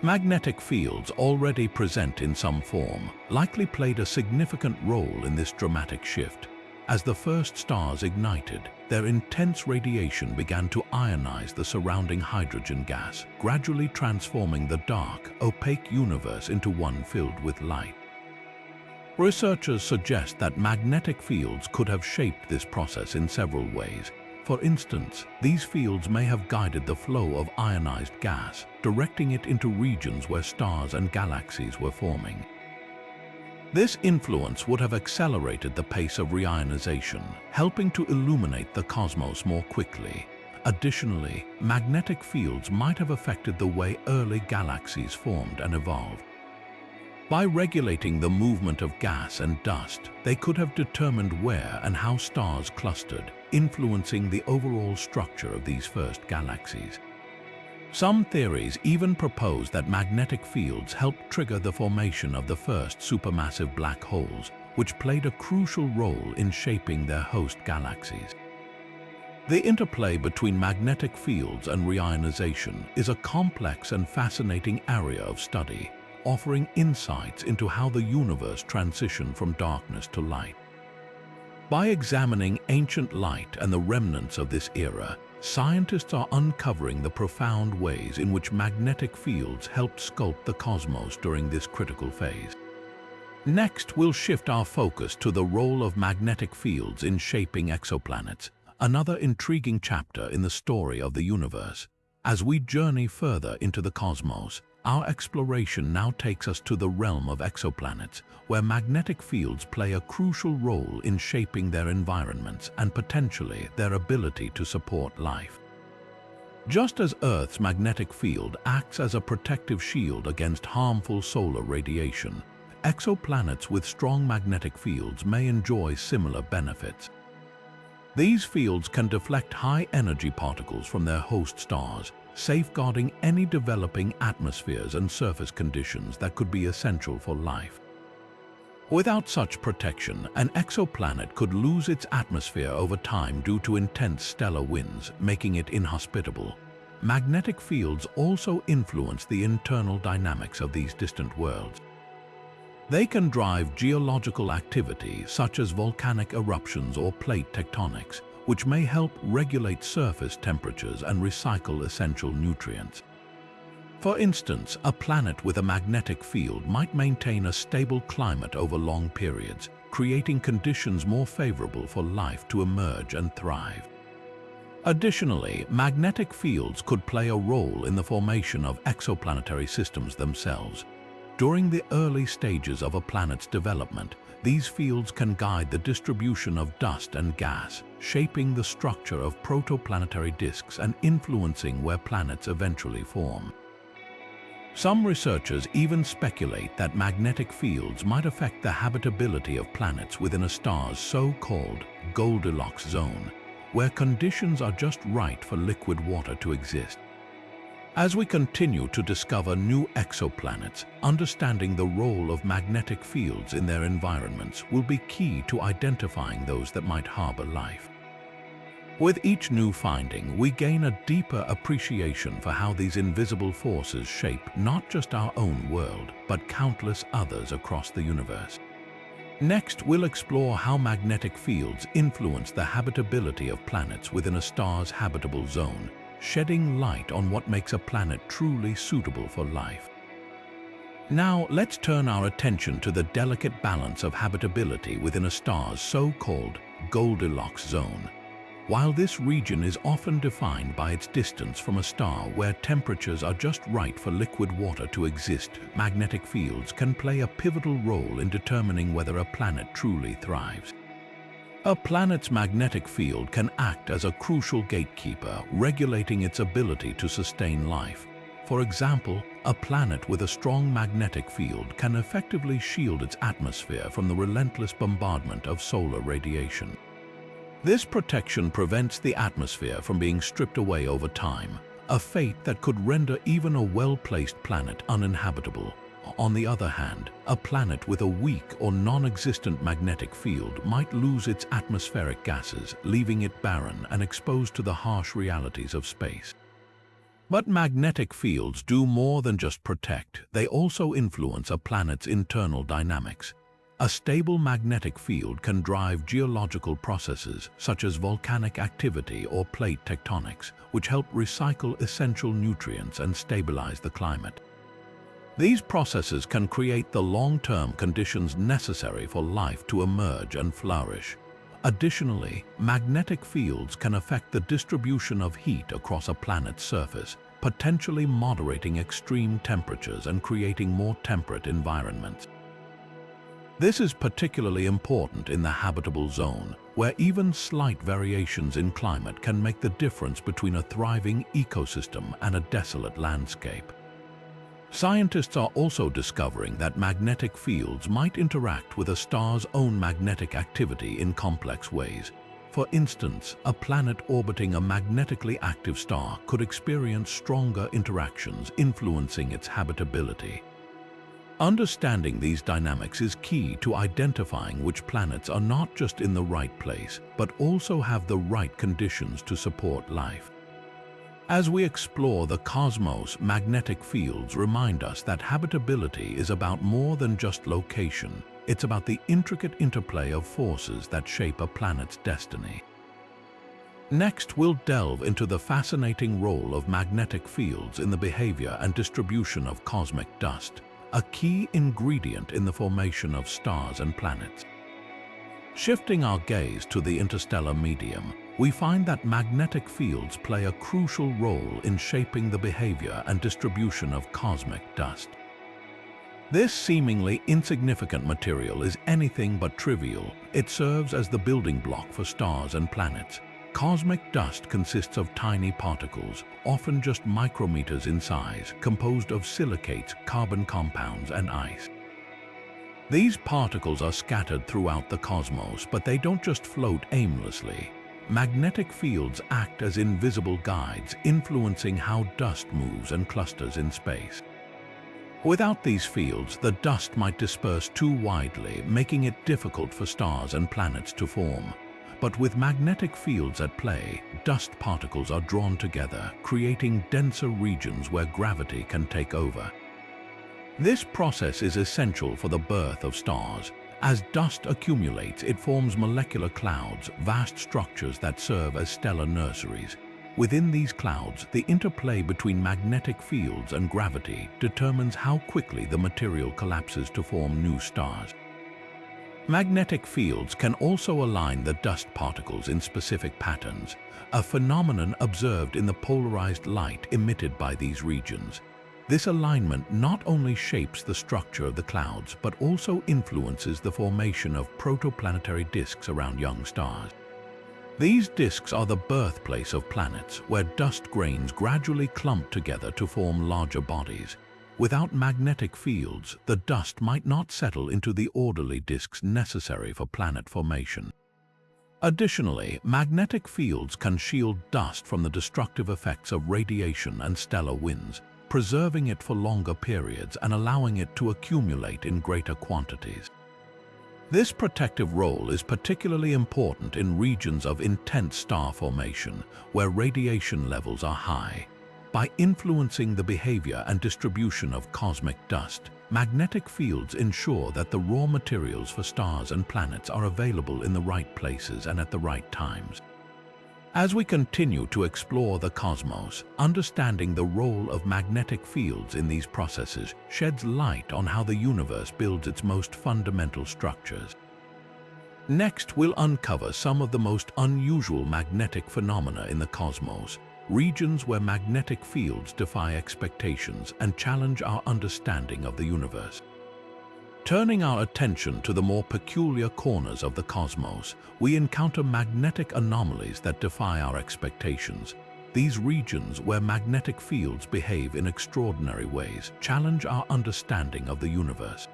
Magnetic fields, already present in some form, likely played a significant role in this dramatic shift. As the first stars ignited, their intense radiation began to ionize the surrounding hydrogen gas, gradually transforming the dark, opaque universe into one filled with light. Researchers suggest that magnetic fields could have shaped this process in several ways. For instance, these fields may have guided the flow of ionized gas, directing it into regions where stars and galaxies were forming. This influence would have accelerated the pace of reionization, helping to illuminate the cosmos more quickly. Additionally, magnetic fields might have affected the way early galaxies formed and evolved. By regulating the movement of gas and dust, they could have determined where and how stars clustered, influencing the overall structure of these first galaxies. Some theories even propose that magnetic fields helped trigger the formation of the first supermassive black holes, which played a crucial role in shaping their host galaxies. The interplay between magnetic fields and reionization is a complex and fascinating area of study. offering insights into how the universe transitioned from darkness to light. By examining ancient light and the remnants of this era, scientists are uncovering the profound ways in which magnetic fields helped sculpt the cosmos during this critical phase. Next, we'll shift our focus to the role of magnetic fields in shaping exoplanets, another intriguing chapter in the story of the universe. As we journey further into the cosmos, our exploration now takes us to the realm of exoplanets, where magnetic fields play a crucial role in shaping their environments and potentially their ability to support life. Just as Earth's magnetic field acts as a protective shield against harmful solar radiation, exoplanets with strong magnetic fields may enjoy similar benefits. These fields can deflect high-energy particles from their host stars, safeguarding any developing atmospheres and surface conditions that could be essential for life. Without such protection, an exoplanet could lose its atmosphere over time due to intense stellar winds, making it inhospitable. Magnetic fields also influence the internal dynamics of these distant worlds. They can drive geological activity such as volcanic eruptions or plate tectonics, which may help regulate surface temperatures and recycle essential nutrients. For instance, a planet with a magnetic field might maintain a stable climate over long periods, creating conditions more favorable for life to emerge and thrive. Additionally, magnetic fields could play a role in the formation of exoplanetary systems themselves. During the early stages of a planet's development, these fields can guide the distribution of dust and gas, shaping the structure of protoplanetary disks and influencing where planets eventually form. Some researchers even speculate that magnetic fields might affect the habitability of planets within a star's so-called Goldilocks zone, where conditions are just right for liquid water to exist. As we continue to discover new exoplanets, understanding the role of magnetic fields in their environments will be key to identifying those that might harbor life. With each new finding, we gain a deeper appreciation for how these invisible forces shape not just our own world, but countless others across the universe. Next, we'll explore how magnetic fields influence the habitability of planets within a star's habitable zone, shedding light on what makes a planet truly suitable for life. Now, let's turn our attention to the delicate balance of habitability within a star's so-called Goldilocks zone. While this region is often defined by its distance from a star where temperatures are just right for liquid water to exist, magnetic fields can play a pivotal role in determining whether a planet truly thrives. A planet's magnetic field can act as a crucial gatekeeper, regulating its ability to sustain life. For example, a planet with a strong magnetic field can effectively shield its atmosphere from the relentless bombardment of solar radiation. This protection prevents the atmosphere from being stripped away over time, a fate that could render even a well-placed planet uninhabitable. On the other hand, a planet with a weak or non-existent magnetic field might lose its atmospheric gases, leaving it barren and exposed to the harsh realities of space. But magnetic fields do more than just protect, they also influence a planet's internal dynamics. A stable magnetic field can drive geological processes such as volcanic activity or plate tectonics, which help recycle essential nutrients and stabilize the climate. These processes can create the long-term conditions necessary for life to emerge and flourish. Additionally, magnetic fields can affect the distribution of heat across a planet's surface, potentially moderating extreme temperatures and creating more temperate environments. This is particularly important in the habitable zone, where even slight variations in climate can make the difference between a thriving ecosystem and a desolate landscape. Scientists are also discovering that magnetic fields might interact with a star's own magnetic activity in complex ways. For instance, a planet orbiting a magnetically active star could experience stronger interactions influencing its habitability. Understanding these dynamics is key to identifying which planets are not just in the right place, but also have the right conditions to support life. As we explore the cosmos, magnetic fields remind us that habitability is about more than just location. It's about the intricate interplay of forces that shape a planet's destiny. Next, we'll delve into the fascinating role of magnetic fields in the behavior and distribution of cosmic dust, a key ingredient in the formation of stars and planets. Shifting our gaze to the interstellar medium, we find that magnetic fields play a crucial role in shaping the behavior and distribution of cosmic dust. This seemingly insignificant material is anything but trivial. It serves as the building block for stars and planets. Cosmic dust consists of tiny particles, often just micrometers in size, composed of silicates, carbon compounds, and ice. These particles are scattered throughout the cosmos, but they don't just float aimlessly. Magnetic fields act as invisible guides, influencing how dust moves and clusters in space. Without these fields, the dust might disperse too widely, making it difficult for stars and planets to form. But with magnetic fields at play, dust particles are drawn together, creating denser regions where gravity can take over. This process is essential for the birth of stars. As dust accumulates, it forms molecular clouds, vast structures that serve as stellar nurseries. Within these clouds, the interplay between magnetic fields and gravity determines how quickly the material collapses to form new stars. Magnetic fields can also align the dust particles in specific patterns, a phenomenon observed in the polarized light emitted by these regions. This alignment not only shapes the structure of the clouds, but also influences the formation of protoplanetary disk around young stars. These disks are the birthplace of planets, where dust grains gradually clump together to form larger bodies. Without magnetic fields, the dust might not settle into the orderly disks necessary for planet formation. Additionally, magnetic fields can shield dust from the destructive effects of radiation and stellar winds, preserving it for longer periods and allowing it to accumulate in greater quantities. This protective role is particularly important in regions of intense star formation, where radiation levels are high. By influencing the behavior and distribution of cosmic dust, magnetic fields ensure that the raw materials for stars and planets are available in the right places and at the right times. As we continue to explore the cosmos, understanding the role of magnetic fields in these processes sheds light on how the universe builds its most fundamental structures. Next, we'll uncover some of the most unusual magnetic phenomena in the cosmos, regions where magnetic fields defy expectations and challenge our understanding of the universe. Turning our attention to the more peculiar corners of the cosmos, we encounter magnetic anomalies that defy our expectations. These regions where magnetic fields behave in extraordinary ways challenge our understanding of the universe.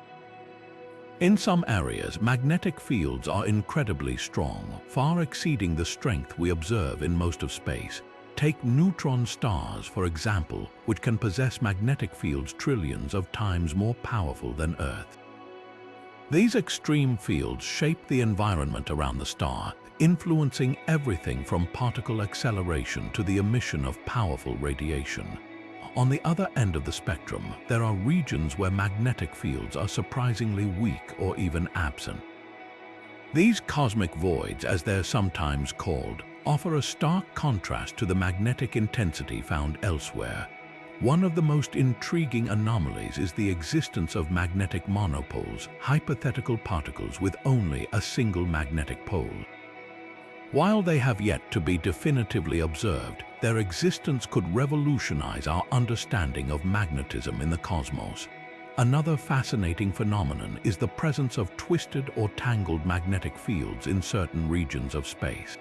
In some areas, magnetic fields are incredibly strong, far exceeding the strength we observe in most of space. Take neutron stars, for example, which can possess magnetic fields trillions of times more powerful than Earth. These extreme fields shape the environment around the star, influencing everything from particle acceleration to the emission of powerful radiation. On the other end of the spectrum, there are regions where magnetic fields are surprisingly weak or even absent. These cosmic voids, as they're sometimes called, offer a stark contrast to the magnetic intensity found elsewhere. One of the most intriguing anomalies is the existence of magnetic monopoles, hypothetical particles with only a single magnetic pole. While they have yet to be definitively observed, their existence could revolutionize our understanding of magnetism in the cosmos. Another fascinating phenomenon is the presence of twisted or tangled magnetic fields in certain regions of space.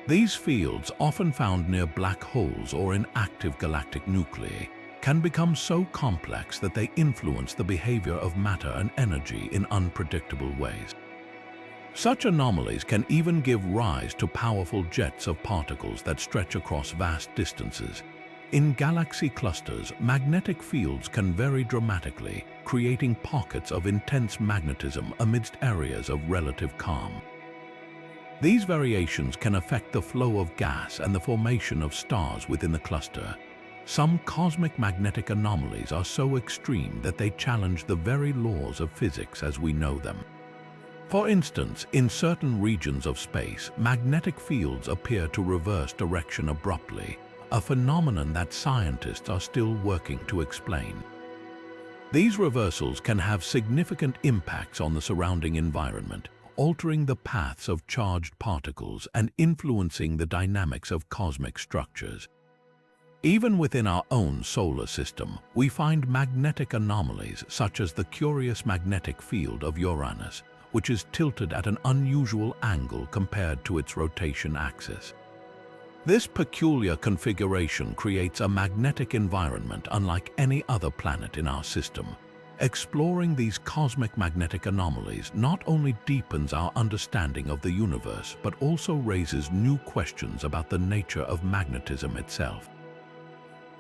These fields, often found near black holes or in active galactic nuclei, can become so complex that they influence the behavior of matter and energy in unpredictable ways. Such anomalies can even give rise to powerful jets of particles that stretch across vast distances. In galaxy clusters, magnetic fields can vary dramatically, creating pockets of intense magnetism amidst areas of relative calm. These variations can affect the flow of gas and the formation of stars within the cluster. Some cosmic magnetic anomalies are so extreme that they challenge the very laws of physics as we know them. For instance, in certain regions of space, magnetic fields appear to reverse direction abruptly, a phenomenon that scientists are still working to explain. These reversals can have significant impacts on the surrounding environment, altering the paths of charged particles and influencing the dynamics of cosmic structures. Even within our own solar system, we find magnetic anomalies such as the curious magnetic field of Uranus, which is tilted at an unusual angle compared to its rotation axis. This peculiar configuration creates a magnetic environment unlike any other planet in our system. Exploring these cosmic magnetic anomalies not only deepens our understanding of the universe, but also raises new questions about the nature of magnetism itself.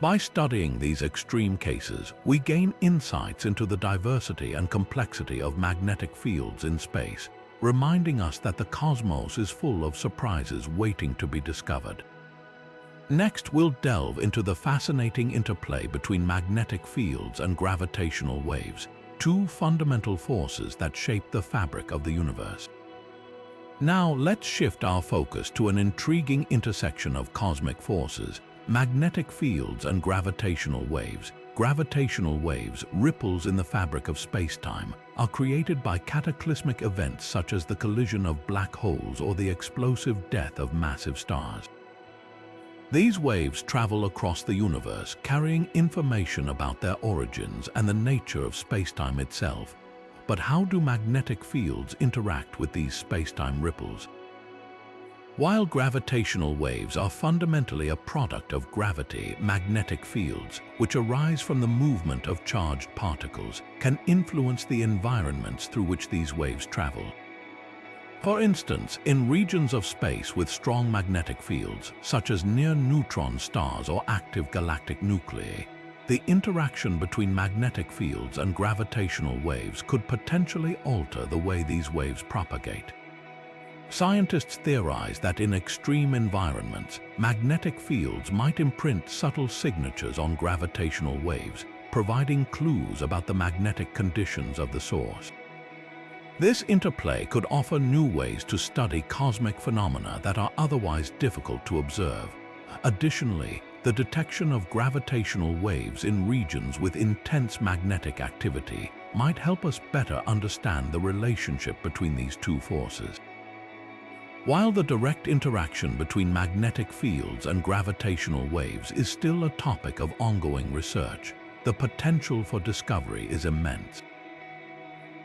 By studying these extreme cases, we gain insights into the diversity and complexity of magnetic fields in space, reminding us that the cosmos is full of surprises waiting to be discovered. Next, we'll delve into the fascinating interplay between magnetic fields and gravitational waves, two fundamental forces that shape the fabric of the universe. Now, let's shift our focus to an intriguing intersection of cosmic forces: magnetic fields and gravitational waves. Gravitational waves, ripples in the fabric of space-time, are created by cataclysmic events such as the collision of black holes or the explosive death of massive stars. These waves travel across the universe, carrying information about their origins and the nature of space-time itself. But how do magnetic fields interact with these space-time ripples? While gravitational waves are fundamentally a product of gravity, magnetic fields, which arise from the movement of charged particles, can influence the environments through which these waves travel. For instance, in regions of space with strong magnetic fields, such as near-neutron stars or active galactic nuclei, the interaction between magnetic fields and gravitational waves could potentially alter the way these waves propagate. Scientists theorize that in extreme environments, magnetic fields might imprint subtle signatures on gravitational waves, providing clues about the magnetic conditions of the source. This interplay could offer new ways to study cosmic phenomena that are otherwise difficult to observe. Additionally, the detection of gravitational waves in regions with intense magnetic activity might help us better understand the relationship between these two forces. While the direct interaction between magnetic fields and gravitational waves is still a topic of ongoing research, the potential for discovery is immense.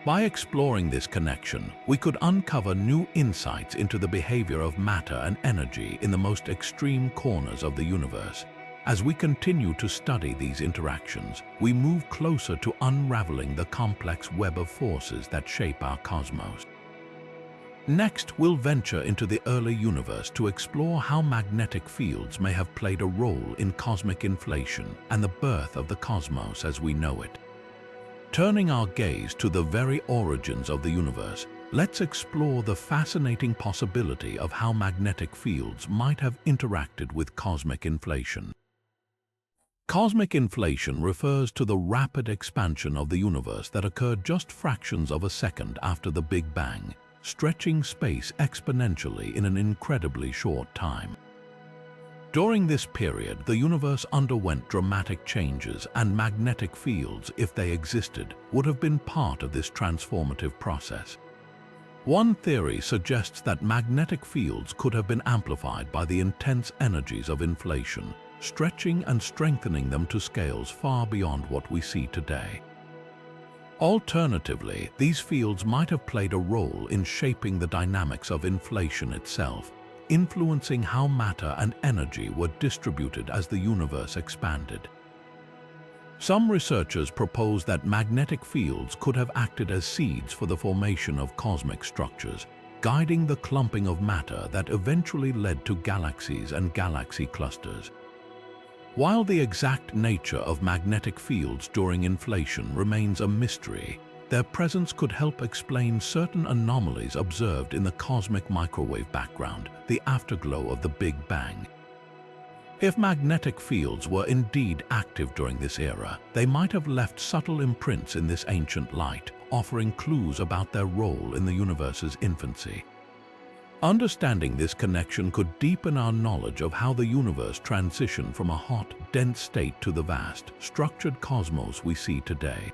By exploring this connection, we could uncover new insights into the behavior of matter and energy in the most extreme corners of the universe. As we continue to study these interactions, we move closer to unraveling the complex web of forces that shape our cosmos. Next, we'll venture into the early universe to explore how magnetic fields may have played a role in cosmic inflation and the birth of the cosmos as we know it. Turning our gaze to the very origins of the universe, let's explore the fascinating possibility of how magnetic fields might have interacted with cosmic inflation. Cosmic inflation refers to the rapid expansion of the universe that occurred just fractions of a second after the Big Bang, stretching space exponentially in an incredibly short time. During this period, the universe underwent dramatic changes, and magnetic fields, if they existed, would have been part of this transformative process. One theory suggests that magnetic fields could have been amplified by the intense energies of inflation, stretching and strengthening them to scales far beyond what we see today. Alternatively, these fields might have played a role in shaping the dynamics of inflation itself, influencing how matter and energy were distributed as the universe expanded. Some researchers propose that magnetic fields could have acted as seeds for the formation of cosmic structures, guiding the clumping of matter that eventually led to galaxies and galaxy clusters. While the exact nature of magnetic fields during inflation remains a mystery, Their presence could help explain certain anomalies observed in the cosmic microwave background, the afterglow of the Big Bang. If magnetic fields were indeed active during this era, they might have left subtle imprints in this ancient light, offering clues about their role in the universe's infancy. Understanding this connection could deepen our knowledge of how the universe transitioned from a hot, dense state to the vast, structured cosmos we see today.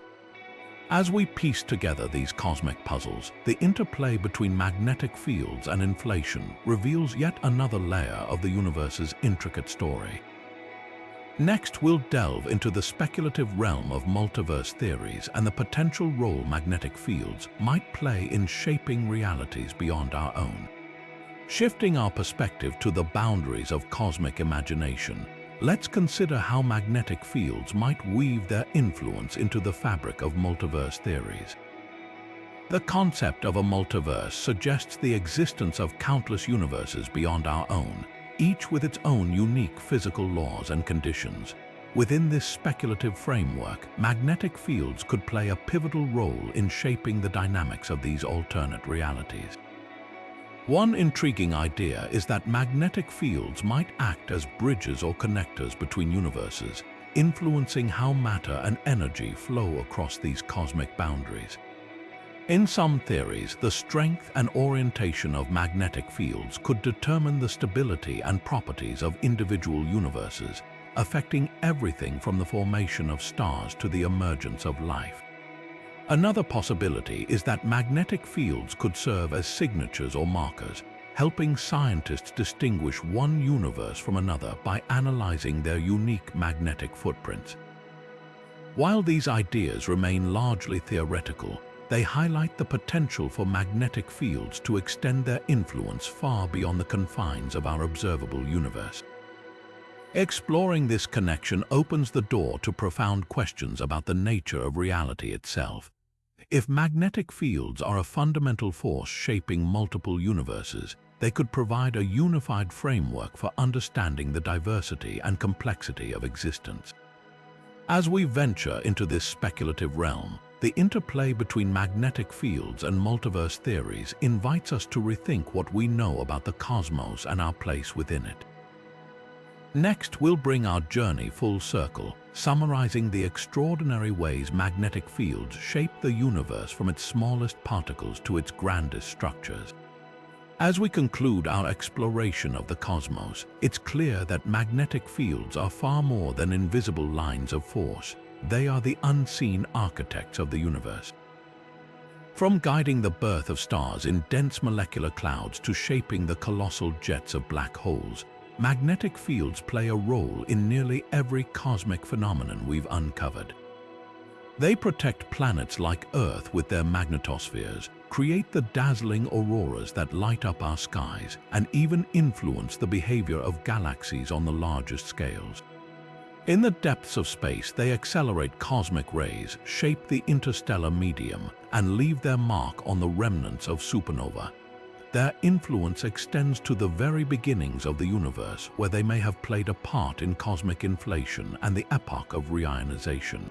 As we piece together these cosmic puzzles, the interplay between magnetic fields and inflation reveals yet another layer of the universe's intricate story. Next, we'll delve into the speculative realm of multiverse theories and the potential role magnetic fields might play in shaping realities beyond our own. Shifting our perspective to the boundaries of cosmic imagination, let's consider how magnetic fields might weave their influence into the fabric of multiverse theories. The concept of a multiverse suggests the existence of countless universes beyond our own, each with its own unique physical laws and conditions. Within this speculative framework, magnetic fields could play a pivotal role in shaping the dynamics of these alternate realities. One intriguing idea is that magnetic fields might act as bridges or connectors between universes, influencing how matter and energy flow across these cosmic boundaries. In some theories, the strength and orientation of magnetic fields could determine the stability and properties of individual universes, affecting everything from the formation of stars to the emergence of life. Another possibility is that magnetic fields could serve as signatures or markers, helping scientists distinguish one universe from another by analyzing their unique magnetic footprints. While these ideas remain largely theoretical, they highlight the potential for magnetic fields to extend their influence far beyond the confines of our observable universe. Exploring this connection opens the door to profound questions about the nature of reality itself. If magnetic fields are a fundamental force shaping multiple universes, they could provide a unified framework for understanding the diversity and complexity of existence. As we venture into this speculative realm, the interplay between magnetic fields and multiverse theories invites us to rethink what we know about the cosmos and our place within it. Next, we'll bring our journey full circle, summarizing the extraordinary ways magnetic fields shape the universe from its smallest particles to its grandest structures. As we conclude our exploration of the cosmos, it's clear that magnetic fields are far more than invisible lines of force. They are the unseen architects of the universe. From guiding the birth of stars in dense molecular clouds to shaping the colossal jets of black holes, magnetic fields play a role in nearly every cosmic phenomenon we've uncovered. They protect planets like Earth with their magnetospheres, create the dazzling auroras that light up our skies, and even influence the behavior of galaxies on the largest scales. In the depths of space, they accelerate cosmic rays, shape the interstellar medium, and leave their mark on the remnants of supernova. Their influence extends to the very beginnings of the universe, where they may have played a part in cosmic inflation and the epoch of reionization.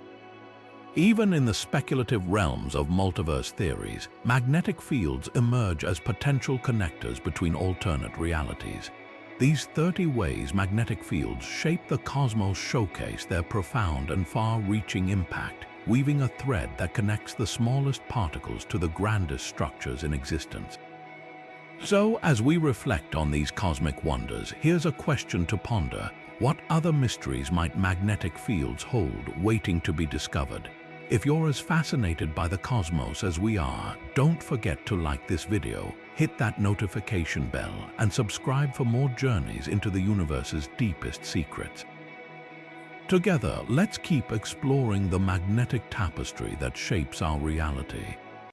Even in the speculative realms of multiverse theories, magnetic fields emerge as potential connectors between alternate realities. These 30 ways magnetic fields shape the cosmos showcase their profound and far-reaching impact, weaving a thread that connects the smallest particles to the grandest structures in existence. So, as we reflect on these cosmic wonders, here's a question to ponder. What other mysteries might magnetic fields hold, waiting to be discovered? If you're as fascinated by the cosmos as we are, don't forget to like this video, hit that notification bell, and subscribe for more journeys into the universe's deepest secrets. Together, let's keep exploring the magnetic tapestry that shapes our reality.